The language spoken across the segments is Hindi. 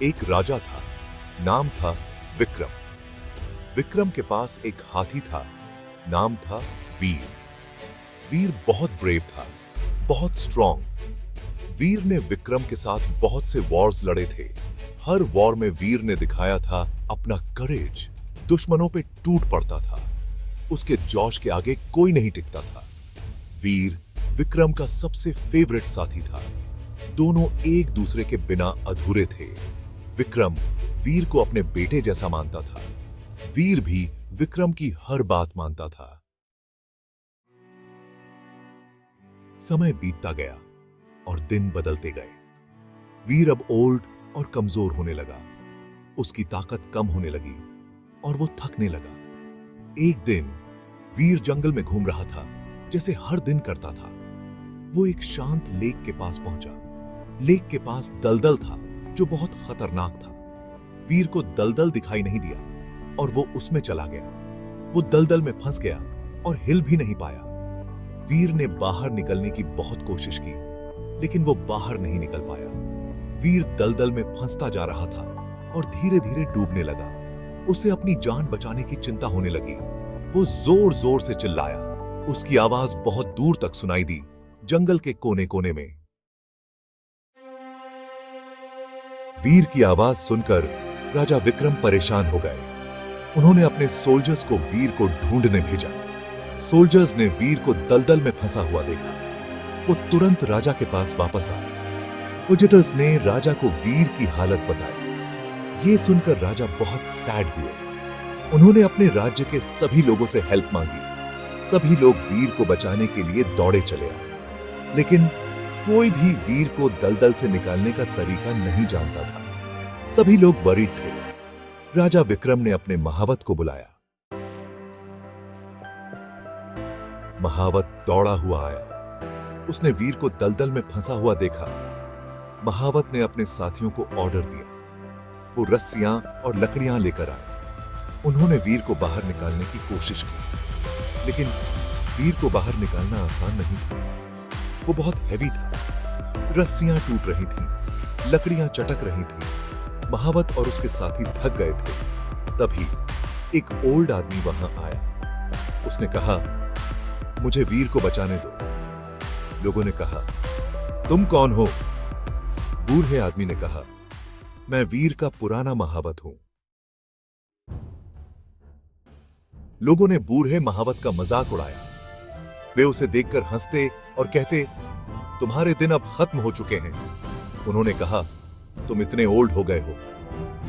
एक राजा था, नाम था विक्रम। विक्रम के पास एक हाथी था, नाम था वीर। वीर बहुत ब्रेव था, बहुत स्ट्रॉन्ग। वीर ने विक्रम के साथ बहुत से वॉर्स लड़े थे। हर वॉर में वीर ने दिखाया था अपना करेज। दुश्मनों पे टूट पड़ता था। उसके जोश के आगे कोई नहीं टिकता था। वीर विक्रम का सबसे फेवरेट साथी था। दोनों एक दूसरे के बिना अधूरे थे। विक्रम वीर को अपने बेटे जैसा मानता था। वीर भी विक्रम की हर बात मानता था। समय बीतता गया और दिन बदलते गए। वीर अब ओल्ड और कमजोर होने लगा। उसकी ताकत कम होने लगी और वो थकने लगा। एक दिन वीर जंगल में घूम रहा था, जैसे हर दिन करता था। वो एक शांत लेक के पास पहुंचा। लेक के पास दलदल था जो बहुत खतरनाक था। वीर को दलदल दिखाई नहीं दिया और वो उसमें चला गया। वो दलदल में फंस गया और हिल भी नहीं पाया। वीर ने बाहर निकलने की बहुत कोशिश की, लेकिन वो बाहर नहीं निकल पाया। वीर दलदल में फंसता जा रहा था और धीरे धीरे डूबने लगा। उसे अपनी जान बचाने की चिंता होने लगी। वो जोर जोर से चिल्लाया। उसकी आवाज बहुत दूर तक सुनाई दी, जंगल के कोने कोने में। वीर की आवाज सुनकर राजा विक्रम परेशान हो गए। उन्होंने अपने सोल्जर्स को वीर को ढूंढने भेजा। सोल्जर्स ने वीर को दलदल में फंसा हुआ देखा। वो तुरंत राजा के पास वापस आए। विजिटर्स ने राजा को वीर की हालत बताई। ये सुनकर राजा बहुत सैड हुए। उन्होंने अपने राज्य के सभी लोगों से हेल्प मांगी। सभी लोग वीर को बचाने के लिए दौड़े चले आए, लेकिन कोई भी वीर को दलदल से निकालने का तरीका नहीं जानता था। सभी लोग वरीड थे। राजा विक्रम ने अपने महावत को बुलाया। महावत दौड़ा हुआ आया। उसने वीर को दलदल में फंसा हुआ देखा। महावत ने अपने साथियों को ऑर्डर दिया। वो रस्सियां और लकड़ियां लेकर आए। उन्होंने वीर को बाहर निकालने की कोशिश की, लेकिन वीर को बाहर निकालना आसान नहीं था। वो बहुत हैवी था। रस्सियां टूट रही थीं, लकड़ियां चटक रही थीं। महावत और उसके साथी थक गए थे। तभी एक ओल्ड आदमी वहां आया। उसने कहा, मुझे वीर को बचाने दो। लोगों ने कहा, तुम कौन हो? बूढ़े आदमी ने कहा, मैं वीर का पुराना महावत हूं। लोगों ने बूढ़े महावत का मजाक उड़ाया। वे उसे देखकर हंसते और कहते, तुम्हारे दिन अब खत्म हो चुके हैं। उन्होंने कहा, तुम इतने ओल्ड हो गए हो,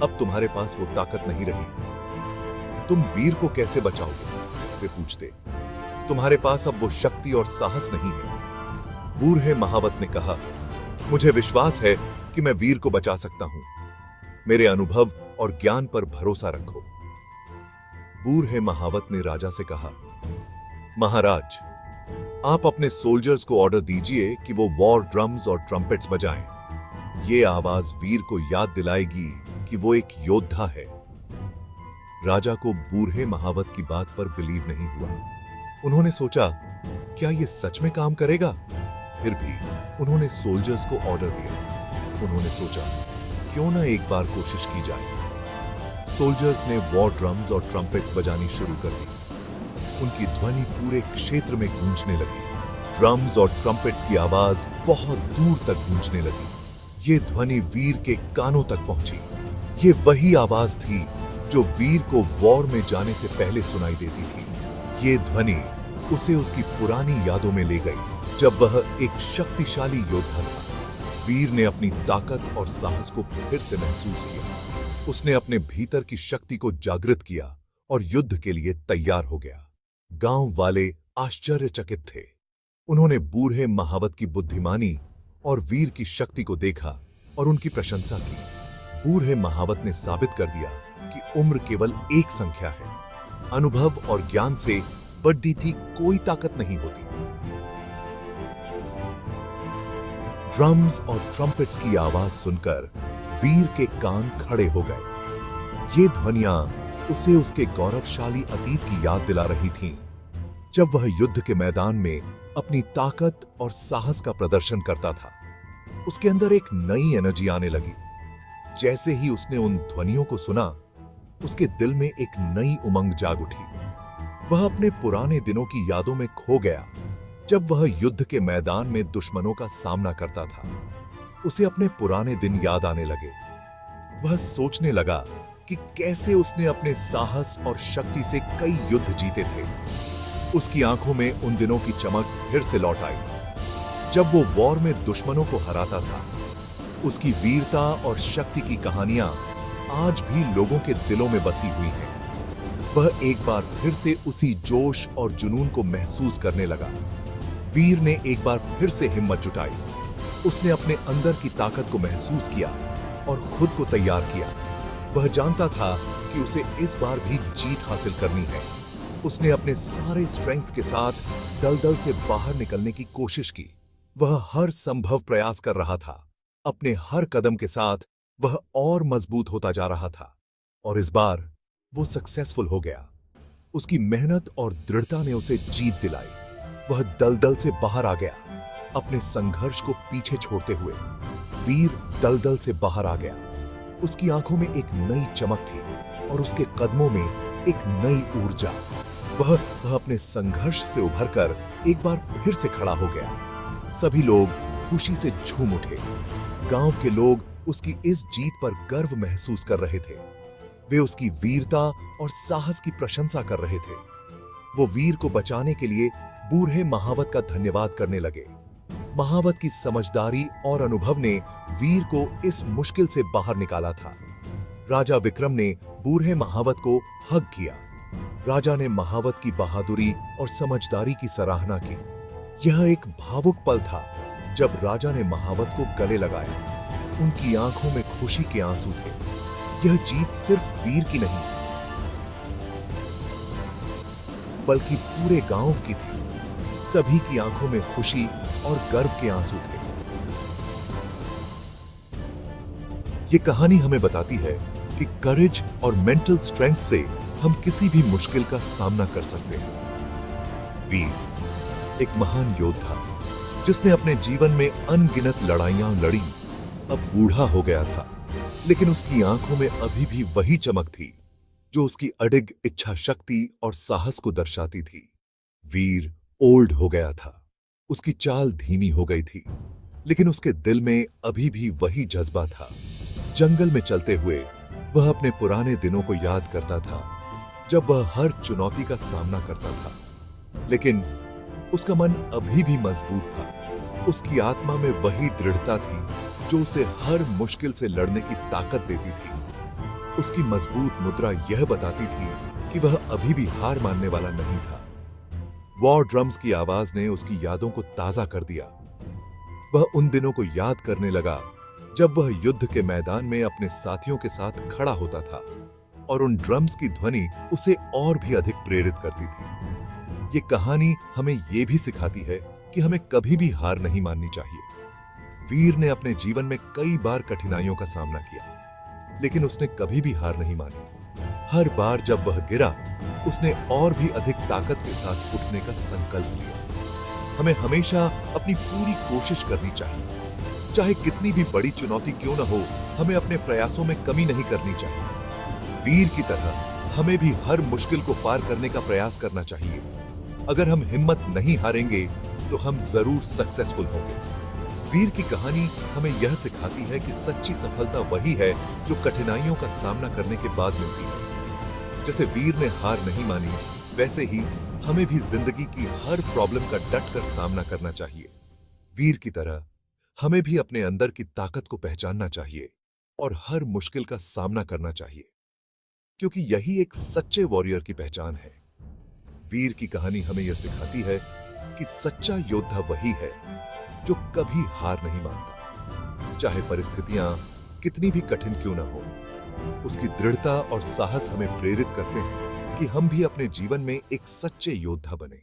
अब तुम्हारे पास वो ताकत नहीं रही। तुम वीर को कैसे बचाओगे? वे पूछते। तुम्हारे पास अब वो शक्ति और साहस नहीं है। बूढ़े महावत ने कहा, मुझे विश्वास है कि मैं वीर को बचा सकता हूं। मेरे अनुभव और ज्ञान पर भरोसा रखो। बूढ़े महावत ने राजा से कहा, महाराज, आप अपने सोल्जर्स को ऑर्डर दीजिए कि वो वॉर ड्रम्स और ट्रम्पेट्स बजाएं। ये आवाज वीर को याद दिलाएगी कि वो एक योद्धा है। राजा को बूढ़े महावत की बात पर बिलीव नहीं हुआ। उन्होंने सोचा, क्या ये सच में काम करेगा? फिर भी उन्होंने सोल्जर्स को ऑर्डर दिया। उन्होंने सोचा, क्यों ना एक बार कोशिश की जाए। सोल्जर्स ने वॉर ड्रम्स और ट्रम्पेट्स बजानी शुरू कर दी। उनकी ध्वनि पूरे क्षेत्र में गूंजने लगी। ड्रम्स और ट्रम्पेट्स की आवाज बहुत दूर तक गूंजने लगी। ये ध्वनि वीर के कानों तक पहुंची। ये वही आवाज थी जो वीर को वॉर में जाने से पहले सुनाई देती थी। ये ध्वनि उसे उसकी पुरानी यादों में ले गई, जब वह एक शक्तिशाली योद्धा था। वीर ने अपनी ताकत और साहस को फिर से महसूस किया। उसने अपने भीतर की शक्ति को जागृत किया और युद्ध के लिए तैयार हो गया। गांव वाले आश्चर्यचकित थे। उन्होंने बूढ़े महावत की बुद्धिमानी और वीर की शक्ति को देखा और उनकी प्रशंसा की। बूढ़े महावत ने साबित कर दिया कि उम्र केवल एक संख्या है। अनुभव और ज्ञान से बढ़ती थी कोई ताकत नहीं होती। ड्रम्स और ट्रम्पेट्स की आवाज सुनकर वीर के कान खड़े हो गए। ये ध्वनियां उसे उसके गौरवशाली अतीत की याद दिला रही थीं, जब वह युद्ध के मैदान में अपनी ताकत और साहस का प्रदर्शन करता था। उसके अंदर एक नई एनर्जी आने लगी। जैसे ही उसने उन ध्वनियों को सुना, उसके दिल में एक नई उमंग जाग उठी। वह अपने पुराने दिनों की यादों में खो गया, जब वह युद्ध के मैदान में दुश्मनों का सामना करता था। उसे अपने पुराने दिन याद आने लगे। वह सोचने लगा कि कैसे उसने अपने साहस और शक्ति से कई युद्ध जीते थे। उसकी आंखों में उन दिनों की चमक फिर से लौट आई, जब वो वॉर में दुश्मनों को हराता था। उसकी वीरता और शक्ति की कहानियां आज भी लोगों के दिलों में बसी हुई हैं। वह एक बार फिर से उसी जोश और जुनून को महसूस करने लगा। वीर ने एक बार फिर से हिम्मत जुटाई। उसने अपने अंदर की ताकत को महसूस किया और खुद को तैयार किया। वह जानता था कि उसे इस बार भी जीत हासिल करनी है। उसने अपने सारे स्ट्रेंथ के साथ दलदल से बाहर निकलने की कोशिश की। वह हर संभव प्रयास कर रहा था। अपने हर कदम के साथ वह और मजबूत होता जा रहा था और इस बार वो सक्सेसफुल हो गया। उसकी मेहनत और दृढ़ता ने उसे जीत दिलाई। वह दलदल से बाहर आ गया, अपने संघर्ष को पीछे छोड़ते हुए। वीर दलदल से बाहर आ गया। उसकी आंखों में एक नई चमक थी और उसके कदमों में एक नई ऊर्जा। वह अपने संघर्ष से उभरकर एक बार फिर से खड़ा हो गया। सभी लोग खुशी से झूम उठे। गांव के लोग उसकी इस जीत पर गर्व महसूस कर रहे थे। वे उसकी वीरता और साहस की प्रशंसा कर रहे थे। वो वीर को बचाने के लिए बूढ़े महावत का धन्यवाद करने लगे। महावत की समझदारी और अनुभव ने वीर को इस मुश्किल से बाहर निकाला था। राजा विक्रम ने बूढ़े महावत को हग किया। राजा ने महावत की बहादुरी और समझदारी की सराहना की। यह एक भावुक पल था जब राजा ने महावत को गले लगाया। उनकी आंखों में खुशी के आंसू थे। यह जीत सिर्फ वीर की नहीं, बल्कि पूरे गांव की थी। सभी की आंखों में खुशी और गर्व के आंसू थे। ये कहानी हमें बताती है कि करेज और मेंटल स्ट्रेंथ से हम किसी भी मुश्किल का सामना कर सकते हैं। वीर एक महान योद्धा जिसने अपने जीवन में अनगिनत लड़ाइयां लड़ी, अब बूढ़ा हो गया था, लेकिन उसकी आंखों में अभी भी वही चमक थी जो उसकी अडिग इच्छा शक्ति और साहस को दर्शाती थी। वीर ओल्ड हो गया था। उसकी चाल धीमी हो गई थी, लेकिन उसके दिल में अभी भी वही जज्बा था। जंगल में चलते हुए वह अपने पुराने दिनों को याद करता था, जब वह हर चुनौती का सामना करता था, लेकिन उसका मन अभी भी मजबूत था। उसकी आत्मा में वही दृढ़ता थी जो उसे हर मुश्किल से लड़ने की ताकत देती थी। उसकी मजबूत मुद्रा यह बताती थी कि वह अभी भी हार मानने वाला नहीं था। वॉर ड्रम्स की आवाज ने उसकी यादों को ताजा कर दिया। वह उन दिनों को याद करने लगा जब वह युद्ध के मैदान में अपने साथियों के साथ खड़ा होता था और उन ड्रम्स की ध्वनि उसे और भी अधिक प्रेरित करती थी। ये कहानी हमें यह भी सिखाती है कि हमें कभी भी हार नहीं माननी चाहिए। वीर ने अपने जीवन में कई बार कठिनाइयों का सामना किया, लेकिन उसने कभी भी हार नहीं मानी। हर बार जब वह गिरा, उसने और भी अधिक ताकत के साथ उठने का संकल्प लिया। हमें हमेशा अपनी पूरी कोशिश करनी चाहिए। चाहे कितनी भी बड़ी चुनौती क्यों न हो, हमें अपने प्रयासों में कमी नहीं करनी चाहिए। वीर की तरह हमें भी हर मुश्किल को पार करने का प्रयास करना चाहिए। अगर हम हिम्मत नहीं हारेंगे तो हम जरूर सक्सेसफुल होंगे। वीर की कहानी हमें यह सिखाती है कि सच्ची सफलता वही है जो कठिनाइयों का सामना करने के बाद मिलती है। जैसे वीर ने हार नहीं मानी, वैसे ही हमें भी जिंदगी की हर प्रॉब्लम का डट कर सामना करना चाहिए। वीर की तरह हमें भी अपने अंदर की ताकत को पहचानना चाहिए और हर मुश्किल का सामना करना चाहिए, क्योंकि यही एक सच्चे वॉरियर की पहचान है। वीर की कहानी हमें यह सिखाती है कि सच्चा योद्धा वही है जो कभी हार नहीं मानता, चाहे परिस्थितियां कितनी भी कठिन क्यों ना हो। उसकी दृढ़ता और साहस हमें प्रेरित करते हैं कि हम भी अपने जीवन में एक सच्चे योद्धा बने।